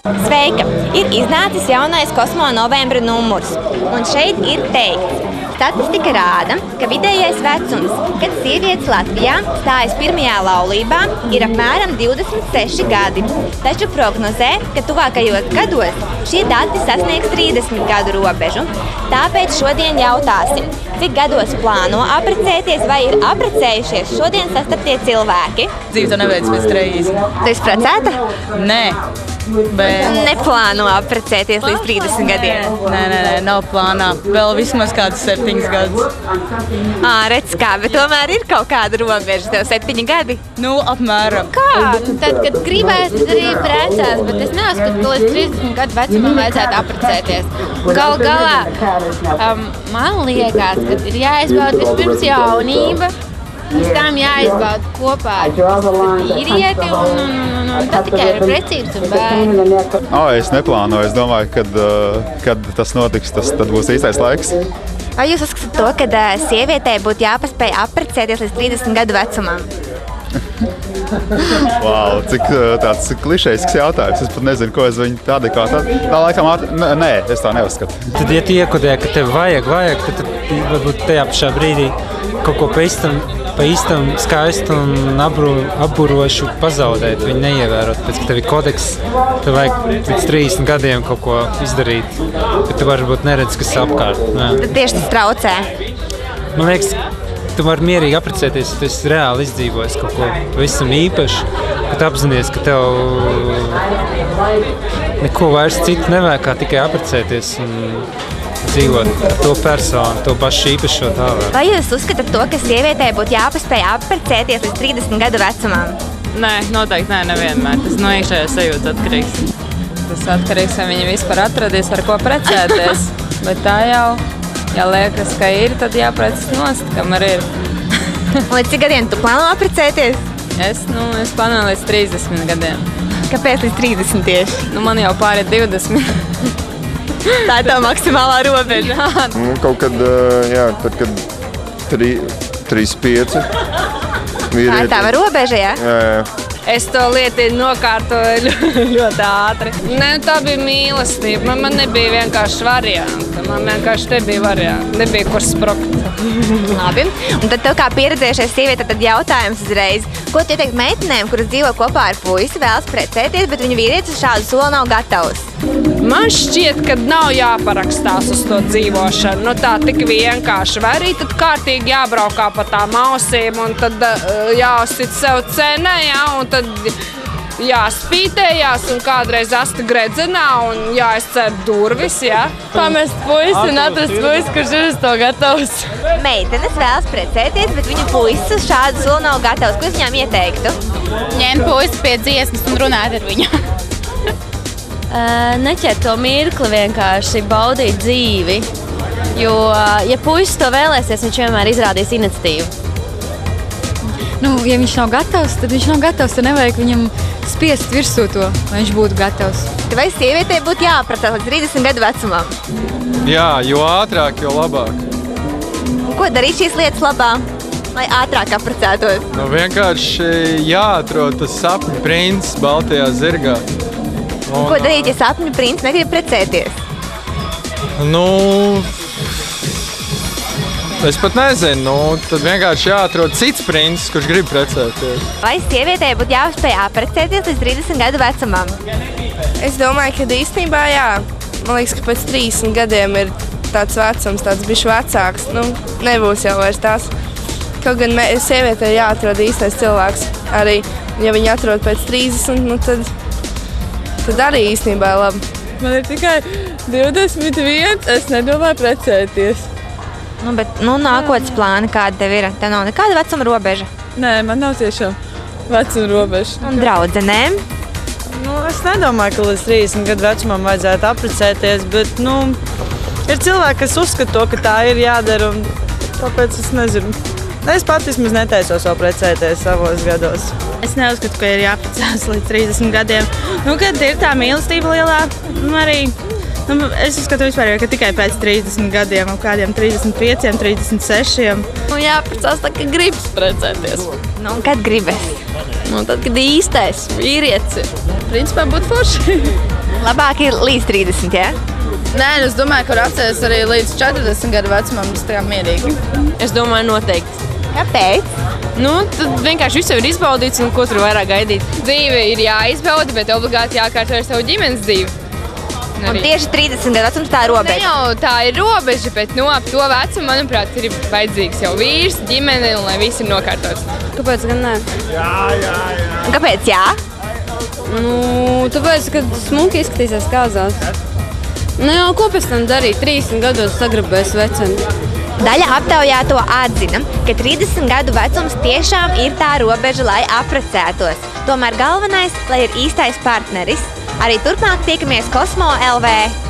Sveika! Ir iznācis jaunais Kosmo novembra numurs, un šeit ir teikts. Statistika rāda, ka vidējais vecums, kad sievietes Latvijā stājas pirmajā laulībā, ir apmēram 26 gadi. Taču prognozē, ka tuvākajos gados šie dati sasniegs 30 gadu robežu. Tāpēc šodien jautāsim, cik gados plāno apprecēties vai ir apprecējušies šodien sastaptie cilvēki? Dzīve to neveic pēc 30. Tu esi precēta? Nē. Bet... Neplāno apprecēties līdz 30 gadiem? Nē, nav plānā. Vēl vismaz kāds 7 gadus. Redz kā, bet tomēr ir kaut kāda robeža. Tev 7 gadi? Nu, apmēram. Kā? Tad, kad gribēs, tad arī precēs, bet es neuzskatu, ka līdz 30 gadu vecumam vajadzētu apprecēties. Galu galā, man liekas, ka ir jāizbauda vispirms jaunība, pēc tam jāizbauda kopā ar vīrieti un tad tikai ir precības un bērni. Es neplānoju. Es domāju, kad tas notiks, tad būs īstais laiks. Vai jūs uzskatāt to, ka sievietei būtu jāpaspēj apprecēties līdz 30 gadu vecumam? Wow, cik tāds klišejisks jautājums. Es pat nezinu, ko es viņu tādu kā tādu. Tā laikam, nē, es tā neuzskatu. Tad, ja tu iekodē, ka tev vajag, tad varbūt tajā pašā brīdī kaut ko pa īstam skaistu un apburošu pazaudēt, viņu neievērot. Pēc, ka tev ir kodeks, tev vajag pēc 30 gadiem kaut ko izdarīt, bet tu varbūt neredz, kas apkārt. Tad tieši tas traucē? Man liekas, tu vari mierīgi apprecēties, ja tu esi reāli izdzīvojis kaut ko pavisam īpašu, kad apzinies, ka tev neko vairs citu nevajag, kā tikai apprecēties un dzīvot ar to personu, to pašu īpašo tālāk. Vai jūs uzskatāt to, ka sievietei būtu jāpaspēj apprecēties līdz 30 gadu vecumam? Nē, noteikti nevienmēr. Tas no iekšējās sajūtas atkarīgs. Tas atkarīgs, vai viņa vispār atradīs, ar ko precēties. Bet tā jau, ja liekas, ka ir, tad jāprecas nost, kamēr ir. Līdz cik gadiem tu plāno apprecēties? Es plānoju līdz 30 gadiem. Kāpēc līdz 30 tieši? Man jau pāri 20. Tā ir tā maksimālā robeža. Kaut kad, tad, kad 35. Tā ir tava robeža, jā? Jā. Es to lietu nokārtoju ļoti ātri. Nē, tā bija mīlestība. Man nebija vienkārši varianta. Man vienkārši nebija varianta. Nebija, kur sprukt. Labi. Un tad tev kā pieredzējušies sieviete, tad jautājums uzreiz. Ko tu ieteikt meitenēm, kuras dzīvo kopā ar puisi, vēlas precēties, bet viņu vīrietis uz šādu soli nav gatavs? Man šķiet, ka nav jāparakstās uz to dzīvošanu. Tā tik vienkārši. Vai arī tad kārtīgi jābraukā pa tām ausīm un tad jāuzsit sev cenē, un tad jāspītējās un kādreiz asti gredzenā un jāizcer durvis, Pamest puisi un atrast puisi, kurš ir uz to gatavs. Meitenes vēlas precēties, bet viņu puisis uz šādu soli nav gatavs. Ko es viņām ieteiktu? Ņemt puisi pie dziesmas un runāt ar viņu. Neķert to mirkli vienkārši, baudīt dzīvi. Jo, ja puisis to vēlēsies, viņš vienmēr izrādīs iniciatīvu. Ja viņš nav gatavs, tad viņš nav gatavs. Tad nevajag viņam spiest virsū to, lai viņš būtu gatavs. Vai sievietei būtu jāapprecās līdz 30 gadu vecumam? Jā, jo ātrāk, jo labāk. Un ko darīt šīs lietas labā, lai ātrāk apprecētos? Vienkārši jāatrod tas sapņu princis baltajā zirgā. Ko darīt, ja sapņu princis negrib precēties? Es pat nezinu. Tad vienkārši jāatrod cits princis, kurš grib precēties. Vai sievietei būtu jāspēj apprecēties līdz 30 gadu vecumam? Es domāju, ka īstenībā jā. Man liekas, ka pēc 30 gadiem ir tāds vecums, tāds bišķi vecāks. Nebūs jau vairs tās. Kaut gan sievietei jāatrod īstais cilvēks. Arī, ja viņi atrod pēc 30, tad arī īstenībā labi. Man ir tikai 21, es nedomāju precēties. Bet nākotnes plāni kādi tev ir? Tev nav nekāda vecuma robeža? Nē, man nav tiešām vecuma robeža. Un draudzenēm? Es nedomāju, ka līdz 30 gadu vecumam vajadzētu apprecēties, bet ir cilvēki, kas uzskata to, ka tā ir jādara, un tāpēc es nezinu. Es pat vismaz netaisos vēl precēties savos gados. Es neuzskatu, ka ir jāprecās līdz 30 gadiem. Kad ir tā mīlestība lielā, arī es uzskatu vispār, ka tikai pēc 30 gadiem, kādiem 35, 36. Jāprecās tā, ka gribas precēties. Un kad gribas? Tad, kad īstais vīrietis ir. Principā būtu forši. Labāk ir līdz 30, jā? Nē, es domāju, ka var atcerēties arī līdz 40 gadu vecumam, tas tā kā mierīgi. Es domāju, noteikti. Kāpēc? Nu, tad vienkārši viss jau ir izbaudīts, un ko tur vairāk gaidīt. Dzīve ir jāizbauda, bet obligāti jākārto ar savu ģimenes dzīvi. Un tieši 30 gadu vecums tā ir robeža? Ne jau tā ir robeža, bet ap to vecumu, manuprāt, ir vajadzīgs jau vīrs, ģimene, un lai viss ir nokārtots. Kāpēc gan ne? Un kāpēc jā? Nu, tāpēc, kad smuki izskatīsies kāzās. Nu jau, ko pēc tam darīt? 30 gados sagrabēs veceni. Daļa aptaujāto atzina, ka 30 gadu vecums tiešām ir tā robeža, lai apprecētos. Tomēr galvenais, lai ir īstais partneris. Arī turpmāk tiekamies Kosmo LV.